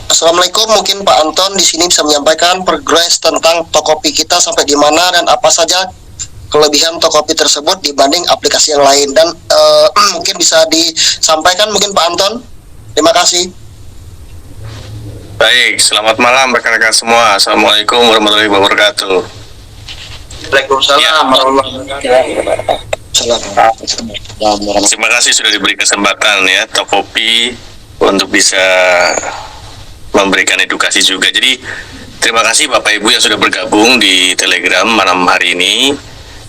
Assalamualaikum, mungkin Pak Anton di sini bisa menyampaikan progres tentang Tokopedia kita sampai di mana dan apa saja kelebihan Tokopedia tersebut dibanding aplikasi yang lain, dan mungkin bisa disampaikan mungkin Pak Anton. Terima kasih. Baik, selamat malam rekan-rekan semua. Assalamualaikum warahmatullahi wabarakatuh. Waalaikumsalam warahmatullahi wabarakatuh. Terima kasih sudah diberi kesempatan ya Tokopedia untuk bisa memberikan edukasi juga. Jadi terima kasih Bapak Ibu yang sudah bergabung di Telegram malam hari ini.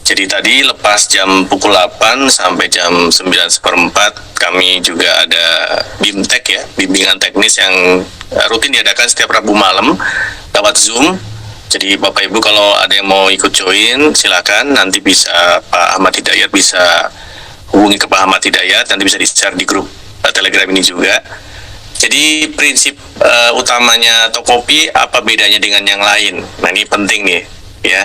Jadi tadi lepas jam pukul 8 sampai jam 9:15 kami juga ada BIMTEK ya, bimbingan teknis yang rutin diadakan setiap Rabu malam lewat Zoom. Jadi Bapak Ibu kalau ada yang mau ikut join silakan, nanti bisa Pak Ahmad Hidayat bisa hubungi ke Pak Ahmad Hidayat, nanti bisa di-share di grup Telegram ini juga. Jadi prinsip utamanya Tokopedia apa bedanya dengan yang lain? Nah ini penting nih ya.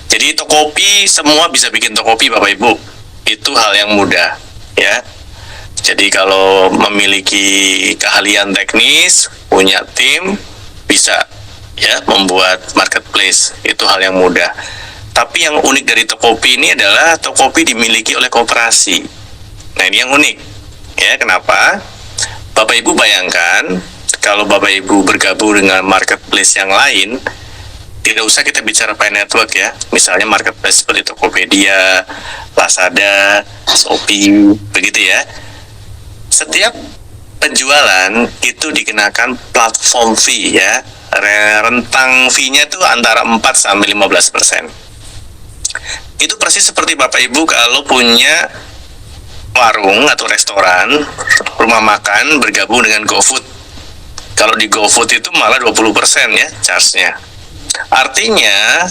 Jadi Tokopedia semua bisa bikin Tokopedia Bapak Ibu. Itu hal yang mudah ya. Jadi kalau memiliki keahlian teknis, punya tim, bisa ya membuat marketplace, itu hal yang mudah. Tapi yang unik dari Tokopedia ini adalah Tokopedia dimiliki oleh koperasi. Nah ini yang unik ya. Kenapa? Bapak Ibu bayangkan kalau Bapak Ibu bergabung dengan marketplace yang lain, tidak usah kita bicara pay network ya. Misalnya marketplace seperti Tokopedia, Lazada, Shopee, begitu ya. Setiap penjualan itu dikenakan platform fee ya. Rentang fee-nya itu antara 4 sampai 15%. Itu persis seperti Bapak Ibu kalau punya warung atau restoran, rumah makan bergabung dengan GoFood. Kalau di GoFood itu malah 20% ya charge-nya. Artinya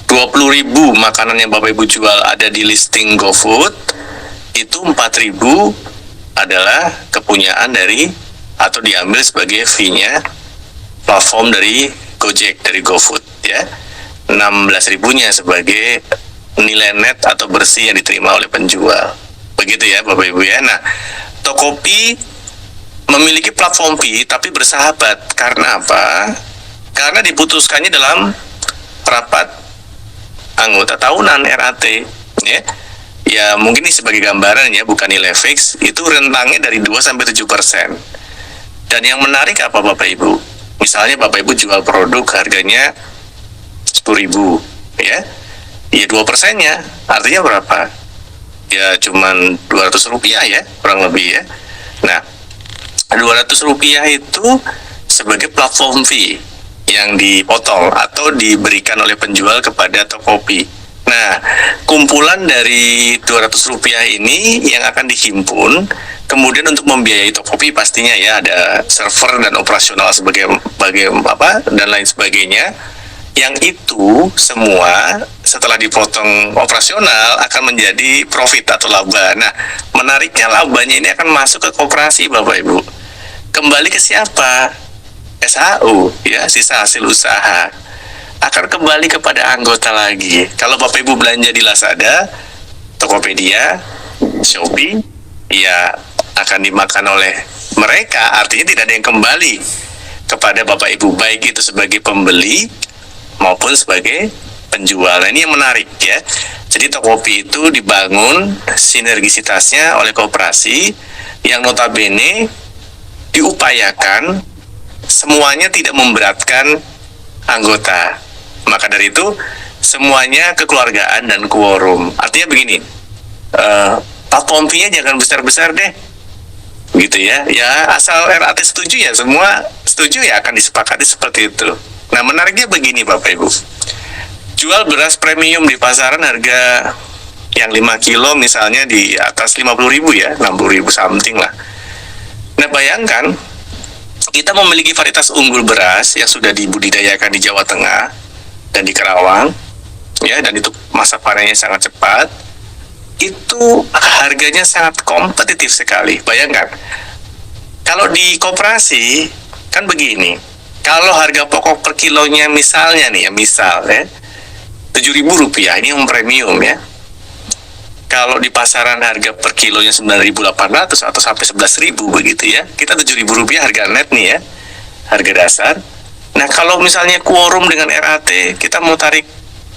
20.000 makanan yang Bapak Ibu jual ada di listing GoFood, itu 4.000 adalah kepunyaan dari atau diambil sebagai fee-nya platform dari Gojek, dari GoFood ya. 16.000-nya sebagai nilai net atau bersih yang diterima oleh penjual. Begitu ya Bapak Ibu ya. Nah, Tokopedia memiliki platform fee tapi bersahabat. Karena apa? Karena diputuskannya dalam rapat anggota tahunan RAT ya. Ya mungkin ini sebagai gambaran ya, bukan nilai fix. Itu rentangnya dari 2 sampai 7%. Dan yang menarik apa Bapak Ibu? Misalnya Bapak Ibu jual produk harganya 10.000 ya. Ya 2%-nya artinya berapa? Ya cuman 200 rupiah ya, kurang lebih ya. Nah 200 rupiah itu sebagai platform fee yang dipotong atau diberikan oleh penjual kepada Tokopedia. Nah kumpulan dari 200 rupiah ini yang akan dihimpun kemudian untuk membiayai Tokopedia pastinya ya, ada server dan operasional sebagai apa dan lain sebagainya. Yang itu semua setelah dipotong operasional akan menjadi profit atau laba. Nah, menariknya labanya ini akan masuk ke koperasi Bapak Ibu. Kembali ke siapa? SHU ya, sisa hasil usaha. Akan kembali kepada anggota lagi. Kalau Bapak Ibu belanja di Lazada, Tokopedia, Shopee, ya akan dimakan oleh mereka, artinya tidak ada yang kembali kepada Bapak Ibu, baik itu sebagai pembeli maupun sebagai penjual. Nah, ini yang menarik ya. Jadi Tokopedia itu dibangun sinergisitasnya oleh koperasi yang notabene diupayakan semuanya tidak memberatkan anggota. Maka dari itu semuanya kekeluargaan dan quorum. Artinya begini, platform fee-nya jangan besar-besar deh, gitu ya. Ya asal RAT setuju ya, semua setuju ya akan disepakati seperti itu. Nah menariknya begini Bapak Ibu, jual beras premium di pasaran harga yang 5 kilo misalnya di atas 50.000 ya, 60.000 something lah. Nah bayangkan kita memiliki varietas unggul beras yang sudah dibudidayakan di Jawa Tengah dan di Karawang ya, dan itu masa panennya sangat cepat. Itu harganya sangat kompetitif sekali. Bayangkan kalau di koperasi kan begini, kalau harga pokok per kilonya misalnya nih ya, misal ya 7.000 rupiah, ini yang premium ya. Kalau di pasaran harga per kilonya 9.800 atau sampai 11.000 begitu ya, kita 7.000 rupiah harga net nih ya. harga dasar. Nah, kalau misalnya quorum dengan RAT, kita mau tarik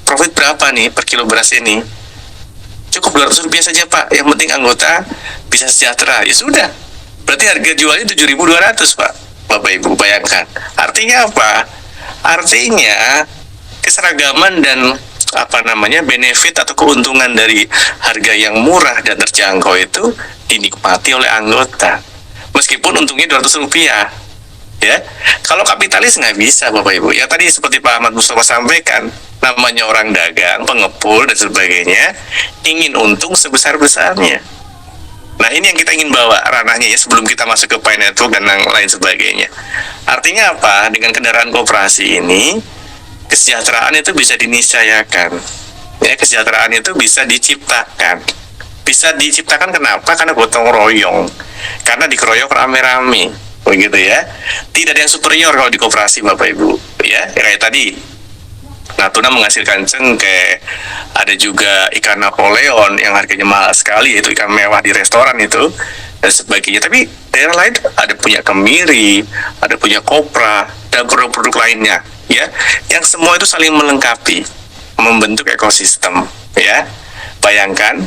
profit berapa nih per kilo beras ini? Cukup Rp200 saja Pak, yang penting anggota bisa sejahtera. Ya sudah, berarti harga jualnya 7.200 Pak. Bapak Ibu bayangkan. Artinya apa? Artinya keseragaman dan benefit atau keuntungan dari harga yang murah dan terjangkau itu dinikmati oleh anggota. Meskipun untungnya Rp200, ya. Kalau kapitalis nggak bisa Bapak Ibu. Ya tadi seperti Pak Ahmad Mustafa sampaikan, namanya orang dagang, pengepul dan sebagainya, ingin untung sebesar-besarnya. Nah, ini yang kita ingin bawa ranahnya ya sebelum kita masuk ke Pi Network dan yang lain sebagainya. Artinya apa? Dengan kendaraan koperasi ini, kesejahteraan itu bisa diniscayakan. Ya, kesejahteraan itu bisa diciptakan. Bisa diciptakan kenapa? Karena gotong royong. Karena dikeroyok rame-rame. Begitu ya. Tidak ada yang superior kalau di koperasi Bapak Ibu. Ya, kayak tadi. Natuna menghasilkan cengkeh, ada juga ikan Napoleon yang harganya mahal sekali, yaitu ikan mewah di restoran itu, dan sebagainya. Tapi daerah lain ada punya kemiri, ada punya kopra, dan produk-produk lainnya, ya, yang semua itu saling melengkapi, membentuk ekosistem, ya. Bayangkan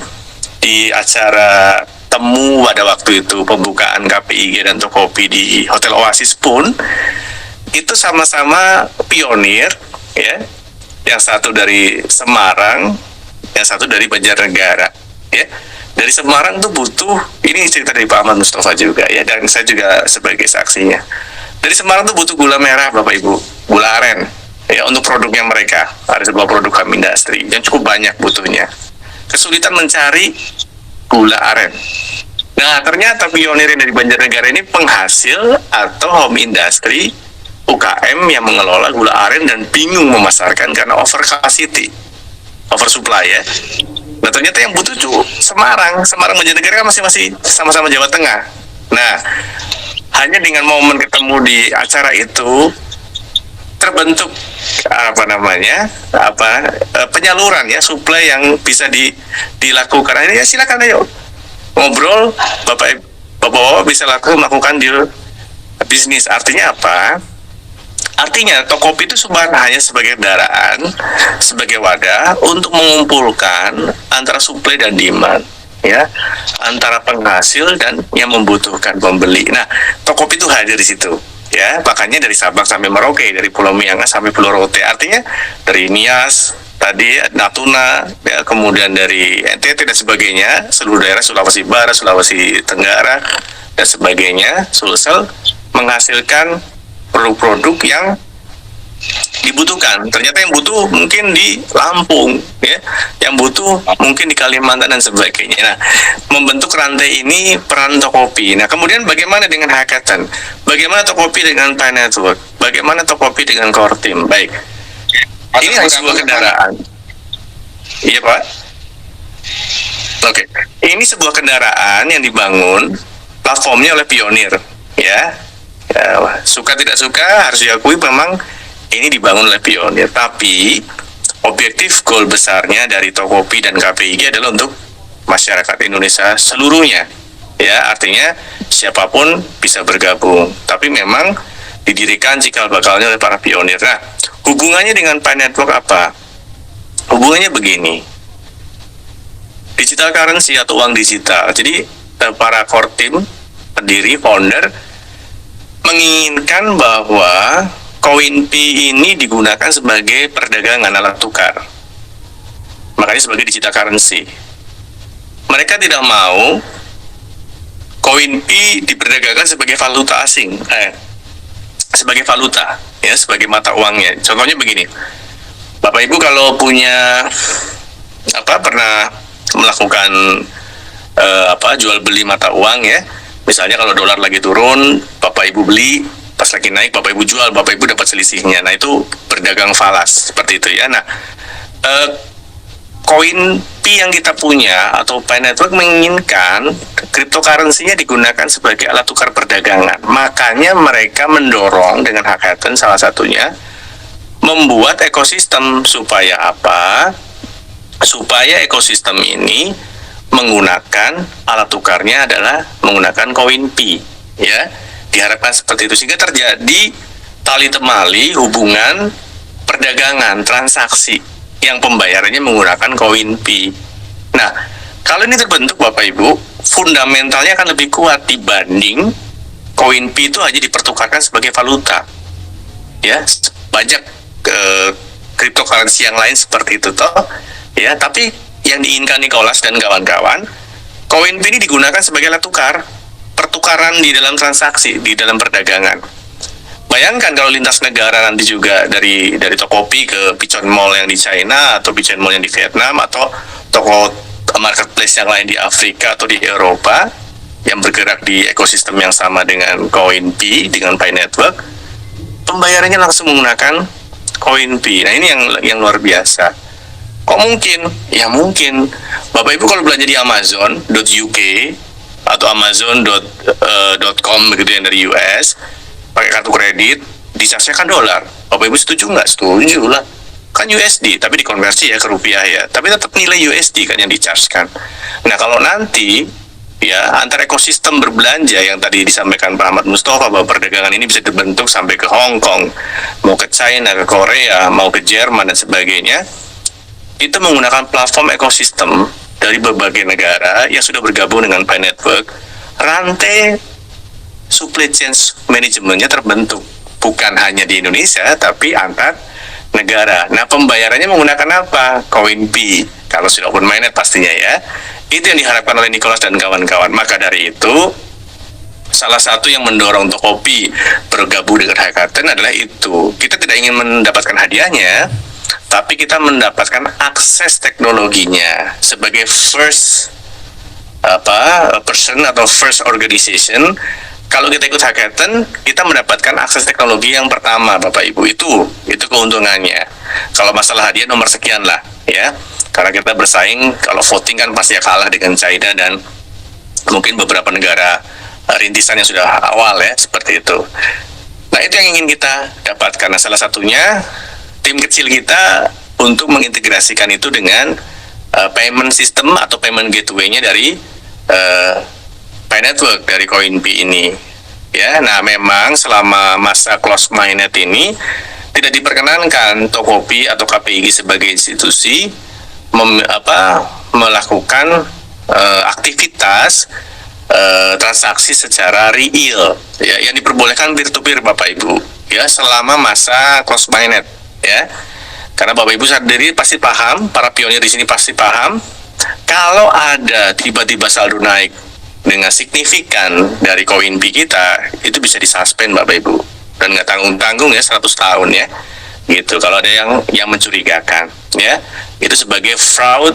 di acara temu pada waktu itu pembukaan KPIG dan Tokopedia di Hotel Oasis pun itu sama-sama pionir, ya. Yang satu dari Semarang, yang satu dari Banjarnegara, ya. Dari Semarang tuh butuh, ini cerita dari Pak Ahmad Mustafa juga ya, dan saya juga sebagai saksinya. Dari Semarang tuh butuh gula merah Bapak Ibu, gula aren, ya, untuk produknya mereka. Ada sebuah produk kami industri yang cukup banyak butuhnya. Kesulitan mencari gula aren. Nah, ternyata pionir dari Banjarnegara ini penghasil atau home industry UKM yang mengelola gula aren dan bingung memasarkan karena over capacity, oversupply ya. Nah, ternyata yang butuh Semarang Banjarnegara kan masih sama-sama Jawa Tengah. Nah, hanya dengan momen ketemu di acara itu terbentuk penyaluran ya, supply yang bisa dilakukan. Ini ya silakan ayo ngobrol, bapak bisa melakukan deal bisnis. Artinya apa? Artinya Tokopedia itu sebenarnya hanya sebagai kendaraan, sebagai wadah untuk mengumpulkan antara supply dan demand, ya, antara penghasil dan yang membutuhkan pembeli. Nah, Tokopedia itu hadir di situ, ya, makanya dari Sabang sampai Merauke, dari Pulau Miangas sampai Pulau Rote, artinya dari Nias, tadi Natuna, ya, kemudian dari NTT dan sebagainya, seluruh daerah Sulawesi Barat, Sulawesi Tenggara dan sebagainya, Sulsel menghasilkan produk-produk yang dibutuhkan. Ternyata yang butuh mungkin di Lampung, ya, yang butuh mungkin di Kalimantan dan sebagainya. Nah, membentuk rantai ini peran Tokopedia. Nah, kemudian bagaimana dengan Hackathon? Bagaimana Tokopedia dengan Pi Network? Bagaimana Tokopedia dengan Core Team? Baik, ini hanya sebuah kendaraan. Iya Pak. Oke, ini sebuah kendaraan yang dibangun platformnya oleh pionir, ya. Ya, suka tidak suka harus diakui memang ini dibangun oleh pionir, tapi objektif goal besarnya dari Tokopedia dan KPIG adalah untuk masyarakat Indonesia seluruhnya, ya, artinya siapapun bisa bergabung, tapi memang didirikan cikal bakalnya oleh para pionir. Nah, hubungannya dengan Pi Network apa? Hubungannya begini, digital currency atau uang digital. Jadi para core team, pendiri, founder menginginkan bahwa koin Pi ini digunakan sebagai perdagangan alat tukar, makanya sebagai digital currency. Mereka tidak mau koin Pi diperdagangkan sebagai valuta asing, sebagai valuta, ya, sebagai mata uangnya. Contohnya begini, Bapak Ibu kalau punya pernah melakukan jual beli mata uang, ya. Misalnya kalau dolar lagi turun, Bapak Ibu beli, pas lagi naik Bapak Ibu jual, Bapak Ibu dapat selisihnya. Nah, itu berdagang falas seperti itu ya. Nah, koin Pi yang kita punya atau Pi Network menginginkan cryptocurrency-nya digunakan sebagai alat tukar perdagangan. Makanya mereka mendorong dengan Hackathon salah satunya membuat ekosistem supaya apa? Supaya ekosistem ini menggunakan alat tukarnya adalah menggunakan koin Pi, ya. Diharapkan seperti itu sehingga terjadi tali temali hubungan perdagangan, transaksi yang pembayarannya menggunakan koin Pi. Nah, kalau ini terbentuk Bapak Ibu, fundamentalnya akan lebih kuat dibanding koin Pi itu hanya dipertukarkan sebagai valuta. Ya, banyak cryptocurrency yang lain seperti itu toh. Ya, tapi yang diinginkan Nicholas dan kawan-kawan, koin Pi ini digunakan sebagai alat tukar, pertukaran di dalam transaksi, di dalam perdagangan. Bayangkan kalau lintas negara nanti juga dari Tokopedia ke Pichon Mall yang di China atau Pichon Mall yang di Vietnam atau toko marketplace yang lain di Afrika atau di Eropa yang bergerak di ekosistem yang sama dengan koin Pi, dengan Pi Network, pembayarannya langsung menggunakan koin Pi. Nah, ini yang luar biasa. Kok mungkin? Ya mungkin. Bapak Ibu kalau belanja di Amazon.uk atau Amazon.com begitu yang dari US, pakai kartu kredit, dicasnya kan dolar. Bapak Ibu setuju nggak? Setuju lah. Kan USD, tapi dikonversi ya ke rupiah ya. Tapi tetap nilai USD kan yang dicaskan. Nah, kalau nanti ya antar ekosistem berbelanja yang tadi disampaikan Pak Ahmad Mustafa bahwa perdagangan ini bisa dibentuk sampai ke Hong Kong, mau ke China, ke Korea, mau ke Jerman dan sebagainya, itu menggunakan platform ekosistem dari berbagai negara yang sudah bergabung dengan Pi Network. Rantai supply chain manajemennya terbentuk bukan hanya di Indonesia tapi antar negara. Nah, pembayarannya menggunakan apa? Koin Pi. Kalau sudah open mainnet pastinya ya. Itu yang diharapkan oleh Nicholas dan kawan-kawan. Maka dari itu salah satu yang mendorong Tokopedia bergabung dengan Hackathon adalah itu. Kita tidak ingin mendapatkan hadiahnya, tapi kita mendapatkan akses teknologinya sebagai first person atau first organization. Kalau kita ikut hackathon, kita mendapatkan akses teknologi yang pertama, Bapak Ibu. Itu keuntungannya. Kalau masalah hadiah nomor sekian lah, ya. Karena kita bersaing, kalau voting kan pasti kalah dengan China dan mungkin beberapa negara rintisan yang sudah awal ya, seperti itu. Nah, itu yang ingin kita dapatkan. Nah, salah satunya tim kecil kita untuk mengintegrasikan itu dengan payment system atau payment gateway-nya dari Pi Network, dari koin Pi ini ya. Nah, memang selama masa close mainnet ini tidak diperkenankan Tokopedia atau KPIG sebagai institusi melakukan aktivitas transaksi secara real ya, yang diperbolehkan peer to peer Bapak Ibu ya selama masa close mainnet ya. Karena Bapak Ibu sendiri pasti paham, para pionir di sini pasti paham, kalau ada tiba-tiba saldo naik dengan signifikan dari koin Pi kita, itu bisa disuspend Bapak Ibu dan nggak tanggung-tanggung ya 100 tahun ya gitu kalau ada yang mencurigakan ya. Itu sebagai fraud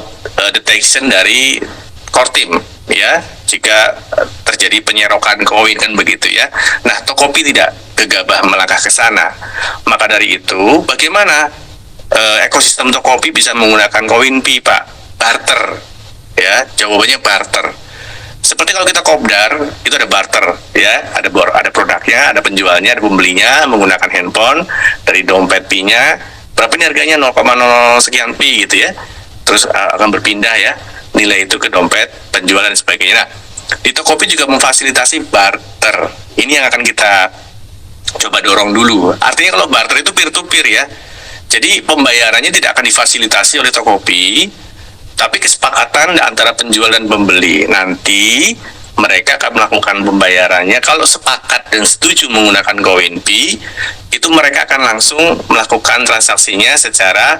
detection dari core team ya, jika terjadi penyerokan koin kan begitu ya. Nah, Tokopedia tidak gegabah melangkah ke sana. Maka dari itu bagaimana ekosistem Tokopedia bisa menggunakan koin Pi, Pak? Barter ya, jawabannya barter. Seperti kalau kita kopdar, itu ada barter, ya, ada produknya, ada penjualnya, ada pembelinya menggunakan handphone dari dompet Pi-nya. Berapa ini harganya? 0,0 sekian Pi gitu ya. Terus akan berpindah ya nilai itu ke dompet penjual dan sebagainya. Nah, di Tokopedia juga memfasilitasi barter. Ini yang akan kita coba dorong dulu. Artinya kalau barter itu peer to peer ya. Jadi pembayarannya tidak akan difasilitasi oleh Tokopedia, tapi kesepakatan antara penjual dan pembeli. Nanti mereka akan melakukan pembayarannya. Kalau sepakat dan setuju menggunakan koin Pi, itu mereka akan langsung melakukan transaksinya secara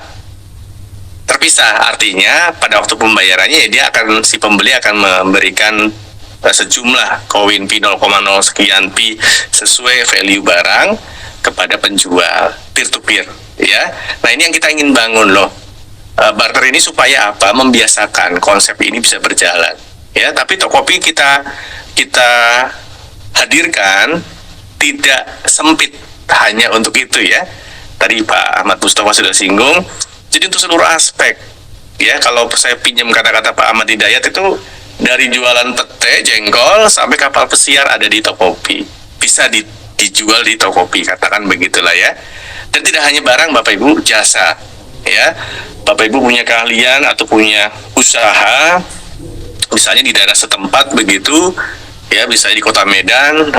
terpisah. Artinya pada waktu pembayarannya ya si pembeli akan memberikan sejumlah koin Pi 0,0 sekian Pi sesuai value barang kepada penjual, peer to peer ya. Nah, ini yang kita ingin bangun loh. Barter ini supaya apa? Membiasakan konsep ini bisa berjalan ya. Tapi Tokopedia kita hadirkan tidak sempit hanya untuk itu ya. Tadi Pak Ahmad Mustafa sudah singgung. Jadi untuk seluruh aspek ya, kalau saya pinjam kata-kata Pak Ahmad Hidayat itu dari jualan pete, jengkol sampai kapal pesiar ada di Tokopedia. Bisa dijual di Tokopedia, katakan begitulah ya. Dan tidak hanya barang Bapak Ibu, jasa ya. Bapak Ibu punya keahlian atau punya usaha misalnya di daerah setempat begitu ya, bisa di Kota Medan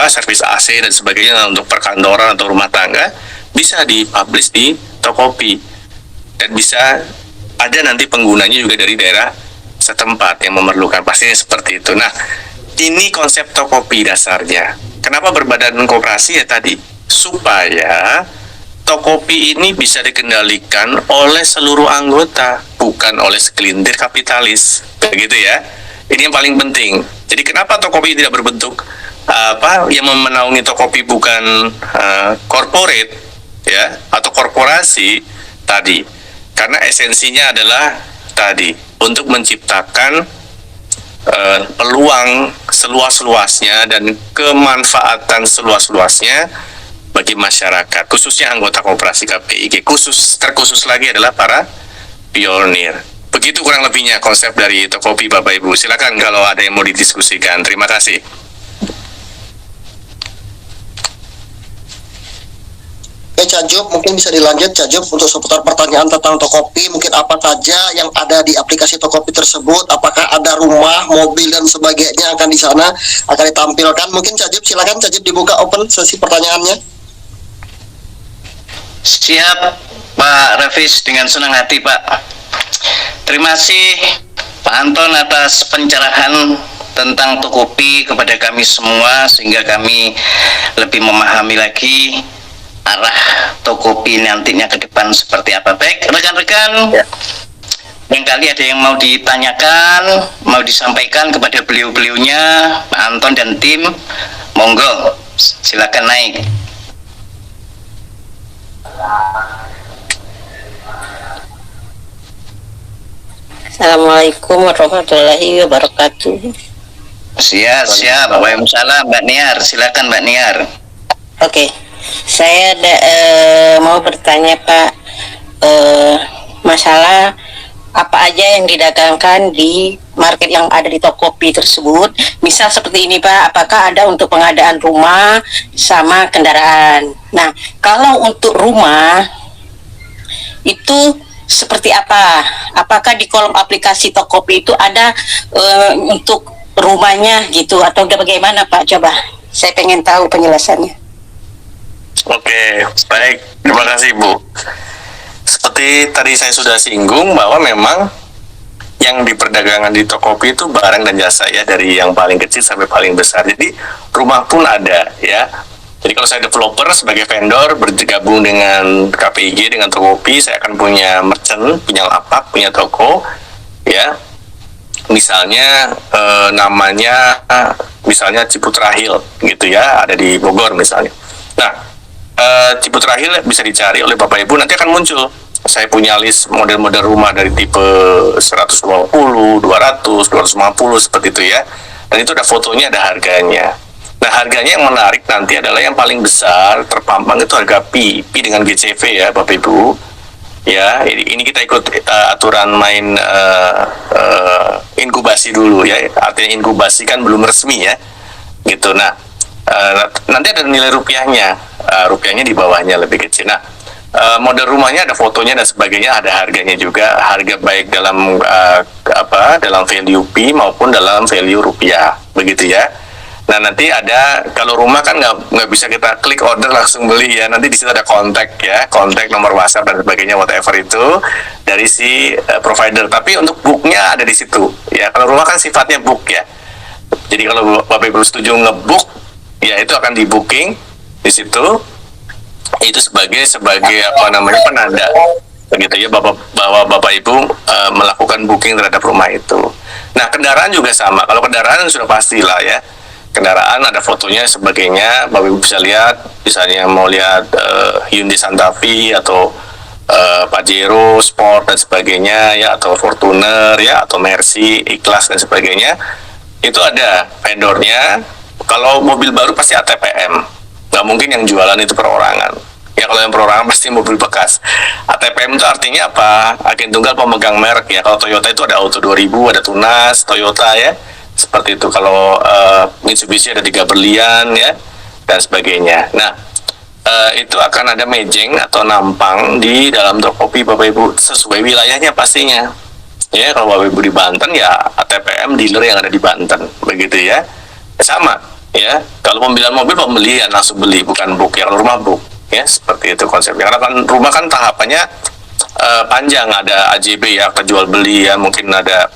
servis AC dan sebagainya untuk perkantoran atau rumah tangga bisa dipublish di Tokopedia, dan bisa ada nanti penggunanya juga dari daerah setempat yang memerlukan, pastinya seperti itu. Nah, ini konsep Tokopedia dasarnya. Kenapa berbadan koperasi ya tadi? Supaya Tokopedia ini bisa dikendalikan oleh seluruh anggota, bukan oleh segelintir kapitalis, begitu ya. Ini yang paling penting. Jadi kenapa Tokopedia tidak berbentuk yang menaungi Tokopedia bukan corporate ya atau korporasi tadi? Karena esensinya adalah tadi untuk menciptakan peluang seluas-luasnya dan kemanfaatan seluas-luasnya bagi masyarakat, khususnya anggota koperasi KPIG. Terkhusus lagi adalah para pionir. Begitu kurang lebihnya konsep dari Tokopedia, Bapak Ibu. Silakan kalau ada yang mau didiskusikan. Terima kasih. Oke, Cajup, mungkin bisa dilanjut, Cajup, untuk seputar pertanyaan tentang Tokopedia, mungkin apa saja yang ada di aplikasi Tokopedia tersebut, apakah ada rumah, mobil, dan sebagainya akan di sana, akan ditampilkan. Mungkin Cajup, silakan Cajup dibuka open sesi pertanyaannya. Siap, Pak Rafis, dengan senang hati, Pak. Terima kasih Pak Anton atas pencerahan tentang Tokopedia kepada kami semua, sehingga kami lebih memahami lagi arah Tokopedia nantinya ke depan seperti apa. Baik, rekan-rekan, barangkali ada yang mau ditanyakan, mau disampaikan kepada beliau-beliaunya, Pak Anton dan tim, monggo, silakan naik. Assalamualaikum warahmatullahi wabarakatuh. Siap. Waalaikumsalam, Mbak Niar. Silakan, Mbak Niar. Oke, saya mau bertanya, Pak, masalah apa aja yang didagangkan di market yang ada di Tokopedia tersebut. Misal seperti ini, Pak, apakah ada untuk pengadaan rumah sama kendaraan? Nah, kalau untuk rumah itu seperti apa? Apakah di kolom aplikasi Tokopedia itu ada untuk rumahnya gitu, atau bagaimana, Pak? Coba, saya pengen tahu penjelasannya. Oke, baik. Terima kasih, Bu. Seperti tadi saya sudah singgung bahwa memang yang diperdagangkan di Tokopedia itu barang dan jasa ya, dari yang paling kecil sampai paling besar. Jadi rumah pun ada ya. Jadi kalau saya developer sebagai vendor bergabung dengan KPIG, dengan Tokopedia, saya akan punya merchant, punya lapak, punya toko ya. Misalnya namanya misalnya Ciputra Hill gitu ya, ada di Bogor misalnya. Nah, Ciputra Hill bisa dicari oleh Bapak Ibu, nanti akan muncul. Saya punya list model-model rumah dari tipe 120, 200, 250 seperti itu ya. Dan itu ada fotonya, ada harganya. Nah, harganya yang menarik nanti adalah yang paling besar terpampang itu harga P dengan GCV ya, Bapak Ibu. Ya, ini kita ikut aturan main inkubasi dulu ya. Artinya inkubasi kan belum resmi ya. Gitu. Nah, nanti ada nilai rupiahnya. Rupiahnya di bawahnya lebih kecil. Nah, model rumahnya ada fotonya dan sebagainya, ada harganya juga, harga baik dalam dalam value P maupun dalam value rupiah, begitu ya. Nah, nanti ada, kalau rumah kan nggak bisa kita klik order langsung beli ya, nanti di situ ada kontak ya, kontak, nomor WhatsApp dan sebagainya, whatever itu dari si provider. Tapi untuk booknya ada di situ ya. Kalau rumah kan sifatnya book ya. Jadi kalau Bapak Ibu setuju ngebook, ya itu akan di booking di situ. Itu sebagai penanda begitu ya, bahwa Bapak Ibu melakukan booking terhadap rumah itu. Nah, kendaraan juga sama. Kalau kendaraan sudah pastilah ya, kendaraan ada fotonya sebagainya. Bapak Ibu bisa lihat, misalnya mau lihat Hyundai Santa Fe atau Pajero Sport dan sebagainya ya, atau Fortuner ya, atau Mercy, Ikhlas dan sebagainya. Itu ada vendornya. Kalau mobil baru pasti ATPM, nggak mungkin yang jualan itu perorangan ya. Kalau yang perorangan pasti mobil bekas. ATPM itu artinya apa? Agen tunggal pemegang merek ya. Kalau Toyota itu ada Auto 2000, ada Tunas, Toyota ya, seperti itu. Kalau Mitsubishi ada 3 berlian ya, dan sebagainya. Nah, itu akan ada mejeng atau nampang di dalam Tokopedia, Bapak Ibu, sesuai wilayahnya pastinya ya. Kalau Bapak Ibu di Banten ya ATPM dealer yang ada di Banten, begitu ya. Sama ya. Kalau pembelian mobil, pembelian langsung beli, bukan book. Yang rumah book, ya, seperti itu konsepnya. Karena kan rumah kan tahapannya panjang, ada AJB ya, akta jual beli ya, mungkin ada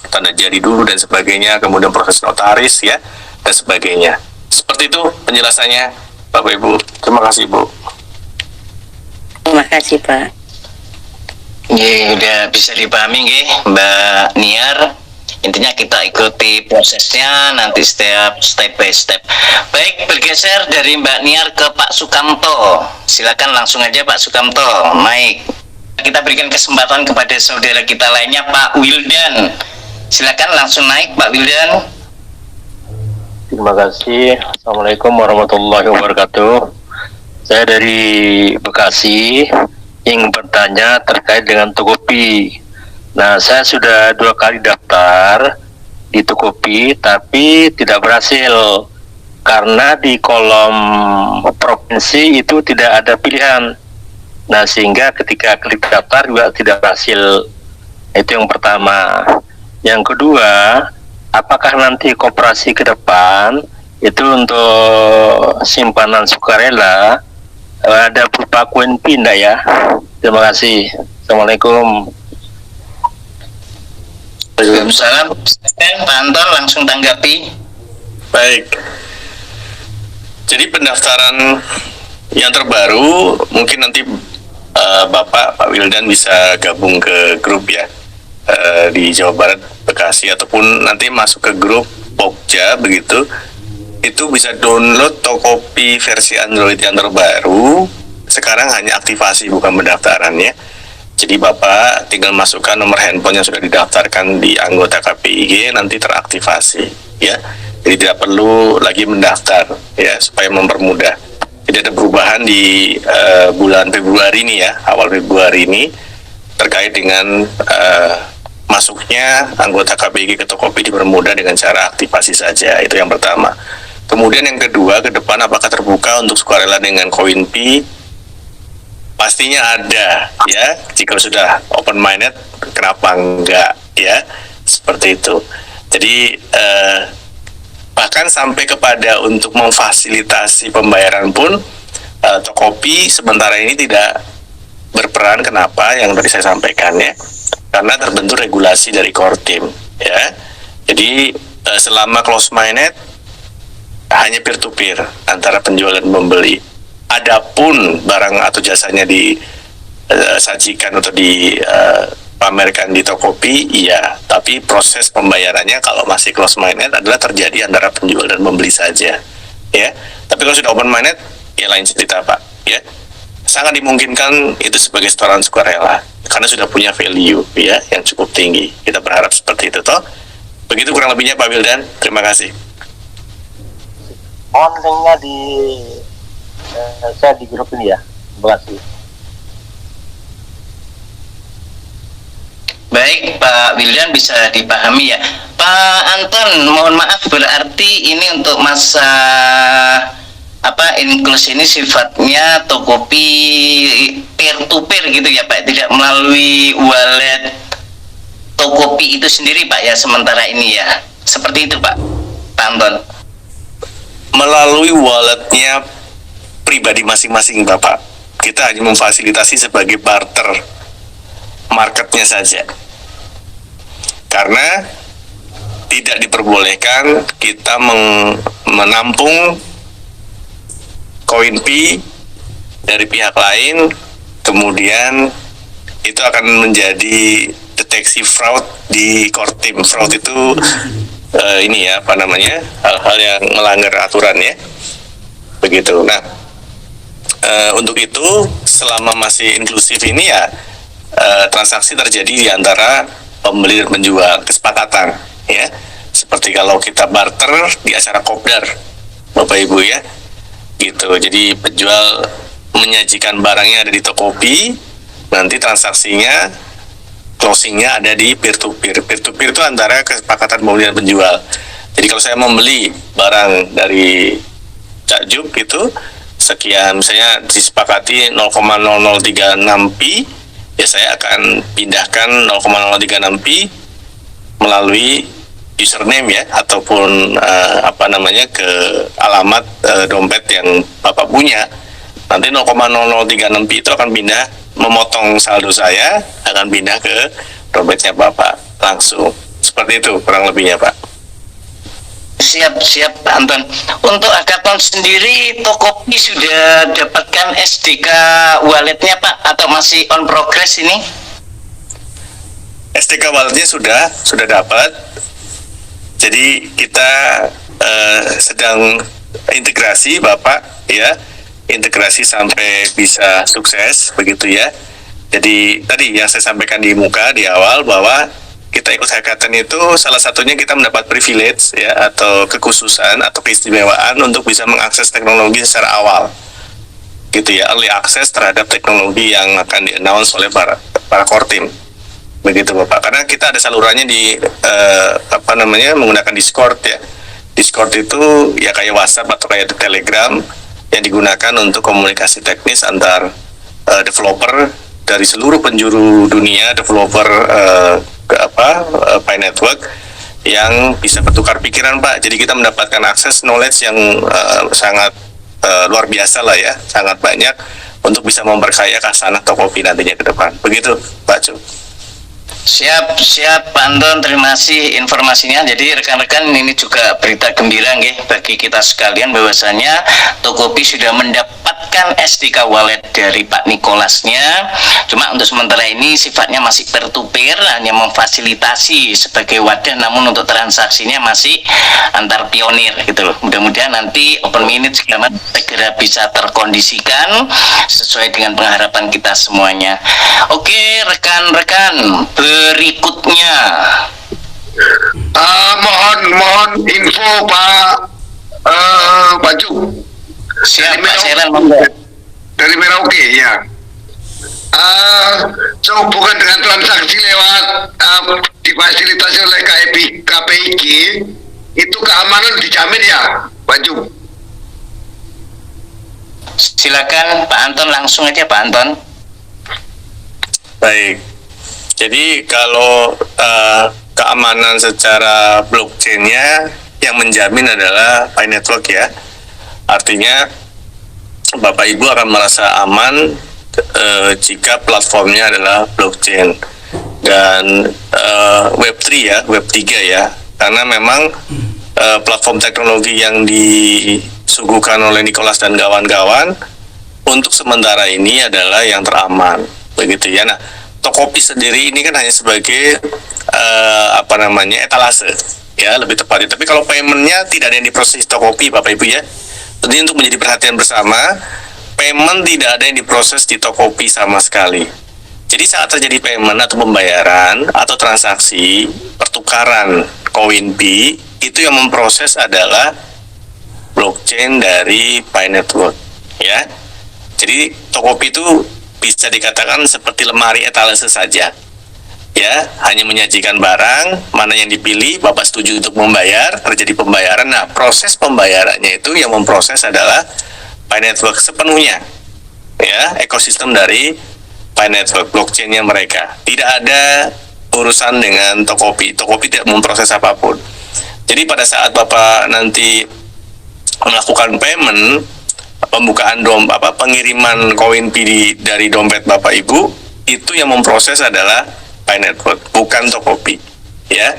tanda jadi dulu dan sebagainya, kemudian proses notaris ya, dan sebagainya. Seperti itu penjelasannya, Bapak Ibu. Terima kasih, Bu. Terima kasih, Pak. Udah bisa dipahami nggih, Mbak Niar. Intinya kita ikuti prosesnya nanti step by step. Baik, bergeser dari Mbak Niar ke Pak Sukamto. Silakan langsung aja Pak Sukamto, naik. Kita berikan kesempatan kepada saudara kita lainnya, Pak Wildan. Silakan langsung naik, Pak Wildan. Terima kasih. Assalamualaikum warahmatullahi wabarakatuh. Saya dari Bekasi ingin bertanya terkait dengan Tokopedia. Nah, saya sudah 2 kali daftar di Tokopedia, tapi tidak berhasil karena di kolom provinsi itu tidak ada pilihan. Nah, sehingga ketika klik daftar juga tidak berhasil. Itu yang pertama. Yang kedua, apakah nanti koperasi ke depan itu untuk simpanan sukarela ada berupa koin pindah ya? Terima kasih. Assalamualaikum. Waalaikumsalam. Pak Anton langsung tanggapi. Baik. Jadi pendaftaran yang terbaru mungkin nanti Pak Wildan bisa gabung ke grup ya, di Jawa Barat Bekasi, ataupun nanti masuk ke grup Pokja begitu. Itu bisa download Tokopedia versi Android yang terbaru. Sekarang hanya aktivasi, bukan pendaftaran ya. Jadi Bapak tinggal masukkan nomor handphone yang sudah didaftarkan di anggota KPIG, nanti teraktivasi ya. Jadi tidak perlu lagi mendaftar ya, supaya mempermudah. Tidak ada perubahan di bulan Februari ini ya, awal Februari ini terkait dengan masuknya anggota KPIG ke Tokopedia dipermudah dengan cara aktivasi saja. Itu yang pertama. Kemudian yang kedua, ke depan apakah terbuka untuk sukarela dengan Koinpi? Pastinya ada ya. Jika sudah open minded, kenapa enggak ya? Seperti itu. Jadi bahkan sampai kepada untuk memfasilitasi pembayaran pun Tokopedia sementara ini tidak berperan. Kenapa? Yang tadi saya sampaikan ya, karena terbentuk regulasi dari Kortim ya. Jadi selama close minded hanya peer to peer antara penjual dan pembeli. Adapun barang atau jasanya disajikan atau dipamerkan di Tokopedia, iya, tapi proses pembayarannya kalau masih close minded adalah terjadi antara penjual dan pembeli saja ya. Tapi kalau sudah open minded ya lain cerita Pak ya. Sangat dimungkinkan itu sebagai setoran sukarela karena sudah punya value ya yang cukup tinggi. Kita berharap seperti itu toh. Begitu kurang lebihnya Pak Wildan. Terima kasih. Mohon linknya di saya di grup ini ya. Terima kasih. Baik, Pak Wildan bisa dipahami ya. Pak Anton, mohon maaf berarti ini untuk masa inklusi ini sifatnya Tokopedia peer to peer gitu ya Pak, tidak melalui wallet Tokopedia itu sendiri Pak ya sementara ini ya. Seperti itu Pak Anton. Melalui walletnya pribadi masing-masing Bapak. Kita hanya memfasilitasi sebagai barter marketnya saja. Karena tidak diperbolehkan kita menampung Koinpi dari pihak lain, kemudian itu akan menjadi deteksi fraud di Kortim. Fraud itu ini ya, hal-hal yang melanggar aturan ya. Begitu. Nah, untuk itu selama masih inklusif ini ya transaksi terjadi di antara pembeli dan penjual, kesepakatan ya. Seperti kalau kita barter di acara kopdar Bapak Ibu ya. Gitu. Jadi penjual menyajikan barangnya ada di Tokopedia, nanti transaksinya closingnya ada di peer to peer. Peer to peer itu antara kesepakatan pembeli dan penjual. Jadi kalau saya membeli barang dari Cak Juk itu sekian, misalnya disepakati 0,0036 pi, ya saya akan pindahkan 0,036 pi melalui username ya, ataupun ke alamat dompet yang Bapak punya, nanti 0,0036 itu akan pindah, memotong saldo saya, akan pindah ke dompetnya Bapak langsung. Seperti itu kurang lebihnya, Pak. Siap Pak Anton. Untuk Hackathon sendiri, Tokopedia sudah dapatkan SDK walletnya Pak, atau masih on progress ini? SDK walletnya sudah dapat. Jadi kita sedang integrasi Bapak ya, integrasi sampai bisa sukses begitu ya. Jadi tadi yang saya sampaikan di muka di awal bahwa kita ikut hackathon itu salah satunya kita mendapat privilege ya, atau kekhususan atau keistimewaan untuk bisa mengakses teknologi secara awal gitu ya, early access terhadap teknologi yang akan di-announce oleh para core team begitu Bapak. Karena kita ada salurannya di menggunakan Discord ya. Discord itu ya kayak WhatsApp atau kayak Telegram yang digunakan untuk komunikasi teknis antar developer dari seluruh penjuru dunia, developer Pi Network, yang bisa bertukar pikiran Pak. Jadi kita mendapatkan akses knowledge yang sangat luar biasa lah ya, sangat banyak untuk bisa memperkaya Khazanah Tokopedia nantinya ke depan. Begitu Pak Cuk. Siap Pak Anton, terima kasih informasinya. Jadi rekan-rekan, ini juga berita gembira nggih bagi kita sekalian bahwasanya Tokopedia sudah mendapatkan SDK wallet dari Pak Nikolasnya. Cuma untuk sementara ini sifatnya masih peer-to-peer, hanya memfasilitasi sebagai wadah, namun untuk transaksinya masih antar pionir gitu loh. Mudah-mudahan nanti open minute segera bisa terkondisikan sesuai dengan pengharapan kita semuanya. Oke rekan-rekan, berikutnya mohon info Pak Cuk. Siap Pak Seren, dari Merauke ya. Sehubungan dengan transaksi lewat difasilitasi oleh KPIG, itu keamanan dijamin ya Pak Cuk? Silakan Pak Anton, langsung aja Pak Anton. Baik. Jadi kalau keamanan secara blockchain-nya yang menjamin adalah Pi Network ya. Artinya Bapak Ibu akan merasa aman jika platformnya adalah blockchain dan Web3 ya, Web3 ya. Karena memang platform teknologi yang disuguhkan oleh Nicholas dan kawan-kawan untuk sementara ini adalah yang teraman, begitu ya. Nah, Tokopedia sendiri ini kan hanya sebagai etalase ya, lebih tepatnya. Tapi kalau paymentnya tidak ada yang diproses Tokopedia Bapak Ibu ya. Jadi untuk menjadi perhatian bersama, payment tidak ada yang diproses di Tokopedia sama sekali. Jadi saat terjadi payment atau pembayaran atau transaksi pertukaran koin Pi, itu yang memproses adalah blockchain dari Pi Network ya. Jadi Tokopedia itu bisa dikatakan seperti lemari etalase saja ya, hanya menyajikan barang, mana yang dipilih, Bapak setuju untuk membayar, terjadi pembayaran. Nah, proses pembayarannya itu yang memproses adalah Pi Network sepenuhnya ya, ekosistem dari Pi Network, blockchainnya mereka. Tidak ada urusan dengan Tokopedia. Tokopedia tidak memproses apapun. Jadi pada saat Bapak nanti melakukan payment, pembukaan pengiriman koin Pi dari dompet Bapak Ibu, itu yang memproses adalah Pi Network, bukan Tokopedia ya.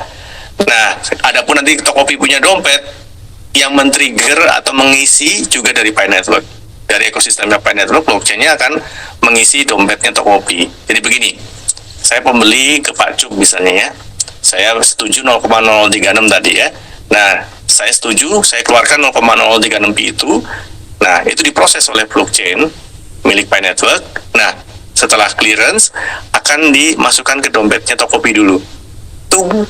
Nah, adapun nanti Tokopedia punya dompet, yang men-trigger atau mengisi juga dari Pi Network, dari ekosistemnya Pi Network, blockchainnya akan mengisi dompetnya Tokopedia. Jadi begini, saya pembeli ke Pak Cuk misalnya ya, saya setuju 0,036 tadi ya. Nah, saya setuju, saya keluarkan 0,036 Pi itu. Nah, itu diproses oleh blockchain milik Pi Network. Nah, setelah clearance akan dimasukkan ke dompetnya Tokopedia dulu.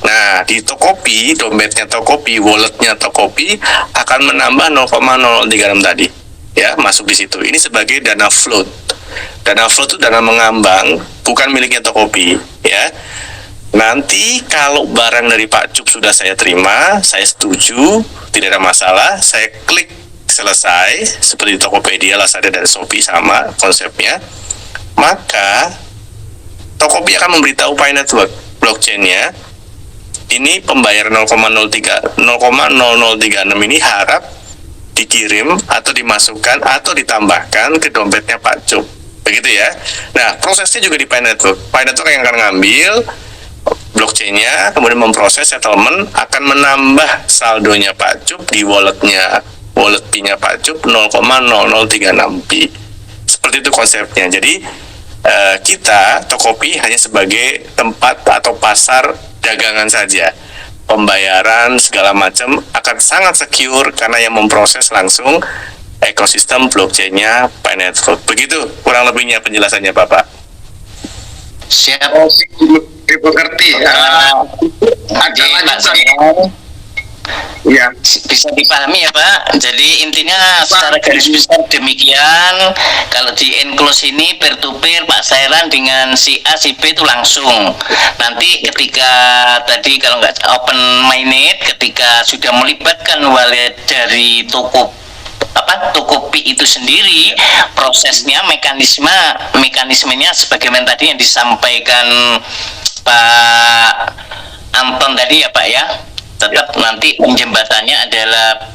Nah, di Tokopedia, dompetnya Tokopedia, walletnya Tokopedia akan menambah 0,036 tadi. Ya, masuk di situ. Ini sebagai dana float. Dana float itu dana mengambang, bukan miliknya Tokopedia, ya. Nanti kalau barang dari Pak Cuk sudah saya terima, saya setuju, tidak ada masalah, saya klik selesai, seperti Tokopedia, Lazada, dan Shopee sama konsepnya, maka Tokopedia akan memberitahu Pi Network, blockchain-nya, ini pembayaran 0,0036 ini harap dikirim atau dimasukkan atau ditambahkan ke dompetnya Pak Cup. Begitu ya. Nah, prosesnya juga di Pi Network. Pi Network yang akan ngambil blockchain-nya, kemudian memproses settlement, akan menambah saldonya Pak Cup di wallet Pi-nya Pak Cup 0,0036 Pi. Seperti itu konsepnya. Jadi kita Tokopedia hanya sebagai tempat atau pasar dagangan saja. Pembayaran segala macam akan sangat secure karena yang memproses langsung ekosistem blockchain-nya Pi Network. Begitu kurang lebihnya penjelasannya Bapak. Siap. Dimengerti. Ada lanjutan. Ya. Bisa dipahami ya Pak. Jadi intinya secara garis besar demikian. Kalau di enclose ini peer to peer Pak Sairan dengan si A si B itu langsung. Nanti ketika tadi kalau nggak open mainnet, ketika sudah melibatkan wallet dari Tokopedia itu sendiri, prosesnya mekanismenya sebagaimana tadi yang disampaikan Pak Anton tadi ya Pak ya. Tetap nanti penjembatannya adalah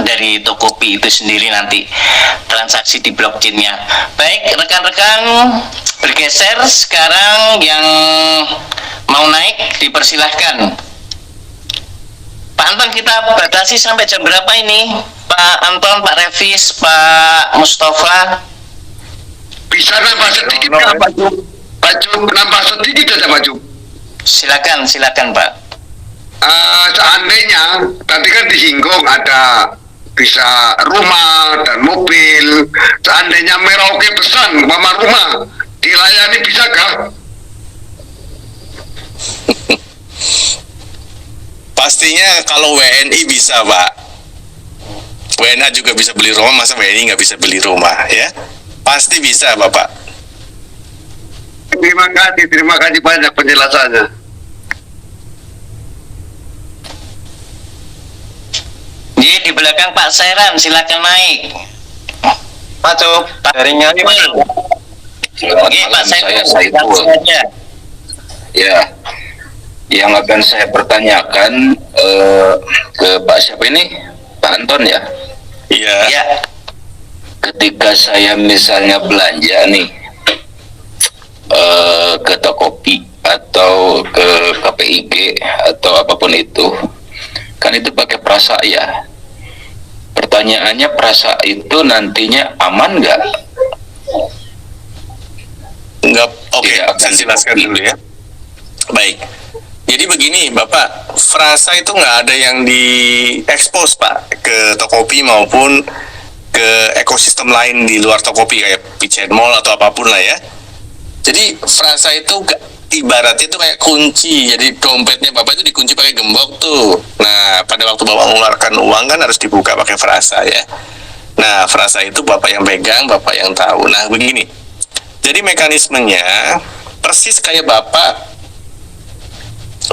dari Tokopedia itu sendiri nanti transaksi di blockchain-nya. Baik rekan-rekan, bergeser sekarang yang mau naik dipersilahkan. Pak Anton, kita batasi sampai jam berapa ini? Pak Anton, Pak Revis, Pak Mustafa. Bisa nambah sedikit nggak Pak Cup? Pak Cup nambah sedikit aja Pak Cup. Silakan Pak. Seandainya tadi kan disinggung ada bisa rumah dan mobil. Seandainya Merauke pesan mama rumah dilayani, bisakah? Pastinya kalau WNI bisa Pak. WNA juga bisa beli rumah, masa WNI nggak bisa beli rumah ya? Pasti bisa Bapak. Terima kasih banyak penjelasannya. Di belakang Pak Sairan, silakan naik. Pak Cup, dari Nyari Pak. Selamat malam, saya Saiful. Ya, yang akan saya pertanyakan ke Pak siapa ini? Pak Anton ya? Iya. Ya. Ketika saya misalnya belanja nih ke Tokopedia atau ke KPIG atau apapun itu, kan itu pakai prasa ya. Pertanyaannya, prasa itu nantinya aman nggak? Nggak, oke, Tidak saya jelaskan dulu ya. Baik, jadi begini Bapak, frasa itu nggak ada yang diekspos Pak ke Tokopedia maupun ke ekosistem lain di luar Tokopedia kayak Pichen Mall atau apapun lah ya. Jadi frasa itu ibaratnya itu kayak kunci, jadi dompetnya Bapak itu dikunci pakai gembok tuh. Nah, pada waktu Bapak mengeluarkan uang kan harus dibuka pakai frasa ya. Nah, frasa itu Bapak yang pegang, Bapak yang tahu. Nah, begini. Jadi mekanismenya persis kayak Bapak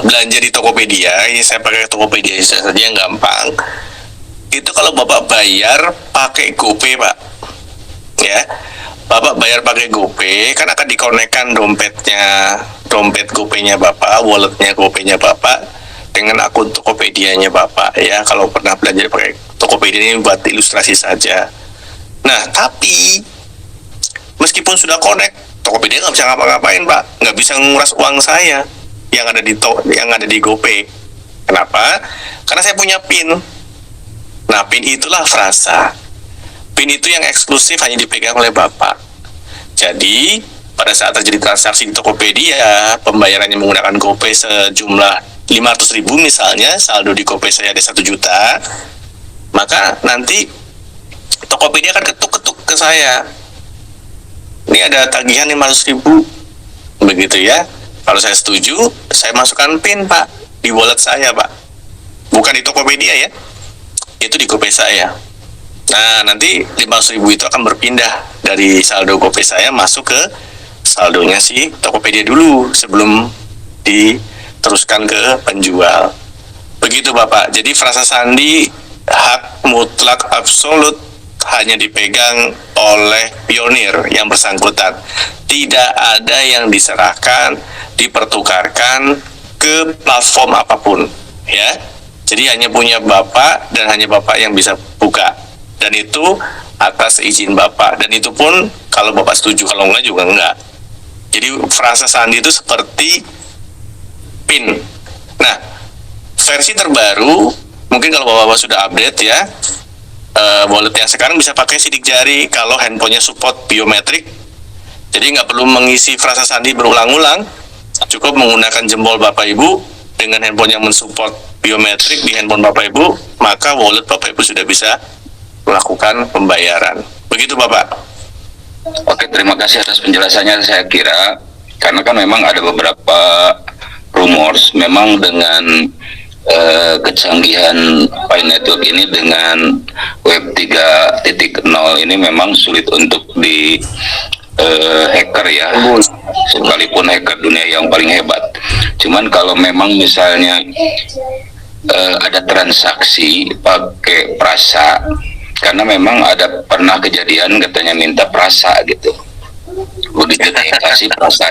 belanja di Tokopedia. Ini saya pakai Tokopedia saja yang gampang. Itu kalau Bapak bayar pakai GoPay Pak. Ya. Bapak bayar pakai GoPay, kan akan dikonekkan dompet GoPay-nya Bapak, walletnya GoPay-nya Bapak dengan akun Tokopedia-nya Bapak ya. Kalau pernah belanja pakai Tokopedia ini buat ilustrasi saja. Nah, tapi meskipun sudah connect, Tokopedia nggak bisa ngapa-ngapain Pak, nggak bisa nguras uang saya yang ada di GoPay. Kenapa? Karena saya punya PIN. Nah, PIN itulah frasa. PIN itu yang eksklusif hanya dipegang oleh Bapak. Jadi, pada saat terjadi transaksi di Tokopedia, pembayarannya menggunakan GoPay sejumlah 500.000 misalnya, saldo di GoPay saya ada 1 juta, maka nanti Tokopedia akan ketuk-ketuk ke saya. Ini ada tagihan 500.000, begitu ya. Kalau saya setuju, saya masukkan PIN Pak di wallet saya Pak. Bukan di Tokopedia ya, itu di GoPay saya. Nah, nanti 500.000 itu akan berpindah dari saldo GoPay saya masuk ke saldonya si Tokopedia dulu sebelum diteruskan ke penjual. Begitu Bapak. Jadi frasa sandi hak mutlak absolut hanya dipegang oleh pionir yang bersangkutan. Tidak ada yang diserahkan, dipertukarkan ke platform apapun, ya. Jadi hanya punya Bapak dan hanya Bapak yang bisa buka. Dan itu atas izin Bapak. Dan itu pun kalau Bapak setuju, kalau enggak juga enggak. Jadi frasa sandi itu seperti PIN. Nah, versi terbaru, mungkin kalau Bapak-Bapak sudah update ya, wallet yang sekarang bisa pakai sidik jari kalau handphonenya support biometrik. Jadi nggak perlu mengisi frasa sandi berulang-ulang, cukup menggunakan jempol Bapak Ibu dengan handphone yang mensupport biometrik di handphone Bapak Ibu, maka wallet Bapak Ibu sudah bisa melakukan pembayaran. Begitu Bapak. Oke, terima kasih atas penjelasannya. Saya kira karena kan memang ada beberapa rumors memang dengan kecanggihan Pi Network ini dengan Web 3.0 ini memang sulit untuk di hacker ya, sekalipun hacker dunia yang paling hebat. Cuman kalau memang misalnya ada transaksi pakai prasa, karena memang ada pernah kejadian katanya minta prasa gitu, dikasih prasa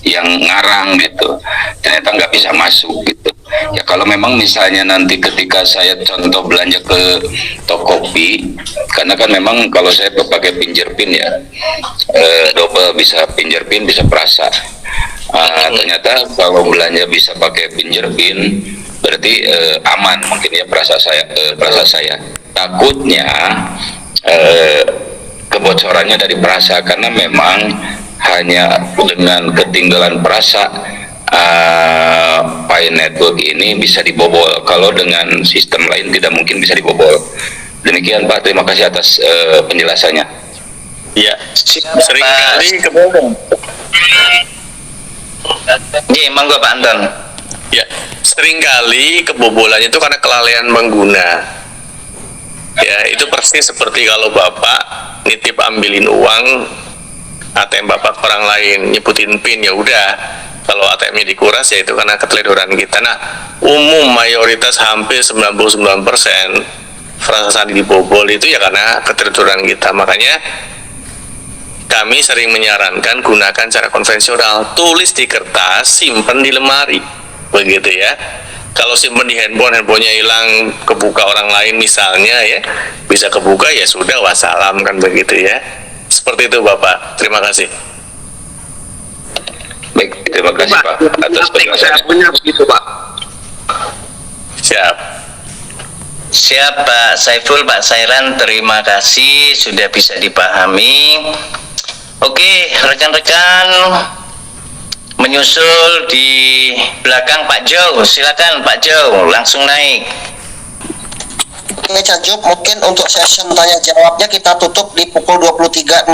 yang ngarang gitu, ternyata nggak bisa masuk gitu. Ya kalau memang misalnya nanti ketika saya contoh belanja ke Tokopedia, karena kan memang kalau saya pakai pinjerpin ya, double, bisa pinjerpin bisa prasa. Ternyata kalau belanja bisa pakai pinjerpin berarti aman mungkin ya prasa saya. Takutnya kebocorannya dari prasa, karena memang hanya dengan ketinggalan prasa Pi Network ini bisa dibobol. Kalau dengan sistem lain tidak mungkin bisa dibobol. Demikian Pak, terima kasih atas penjelasannya. Ya, sering kali kebobol. Iya, monggo Pak Anton. Ya, seringkali kebobolannya itu karena kelalaian pengguna. Ya, itu persis seperti kalau Bapak nitip ambilin uang ATM Bapak ke orang lain, nyebutin PIN, ya udah. Kalau ATM-nya dikuras ya itu karena keteledoran kita. Nah, umum mayoritas hampir 99% frasa sandi dibobol itu ya karena keteledoran kita. Makanya kami sering menyarankan gunakan cara konvensional, tulis di kertas, simpen di lemari, begitu ya. Kalau simpen di handphonenya hilang, kebuka orang lain misalnya ya, bisa kebuka ya sudah, wassalam, kan begitu ya. Seperti itu Bapak, terima kasih. Baik, terima kasih Pak atas penjelasannya. Punya begitu Pak. Siap. Siap Pak Saiful, Pak Sairan, terima kasih sudah bisa dipahami. Oke, rekan-rekan menyusul di belakang Pak Jo, silakan Pak Jo, langsung naik. Oke Cajup, mungkin untuk session tanya jawabnya kita tutup di pukul 23.00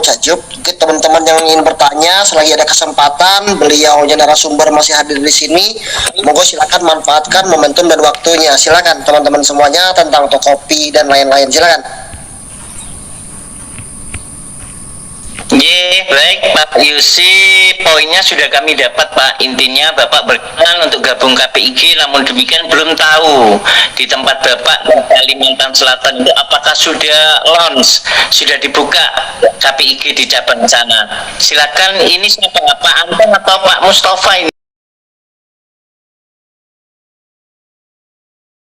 Cajup. Mungkin teman-teman yang ingin bertanya selagi ada kesempatan, beliaunya narasumber masih hadir di sini, monggo silakan manfaatkan momentum dan waktunya. Silakan teman-teman semuanya tentang Tokopedia dan lain-lain, silakan. Baik Pak Yusi, poinnya sudah kami dapat Pak. Intinya Bapak berkenan untuk gabung KPIG, namun demikian belum tahu di tempat Bapak di Kalimantan Selatan itu apakah sudah launch, sudah dibuka KPIG di cabang sana. Silakan, ini siapa, Pak Anton atau Pak Mustafa ini?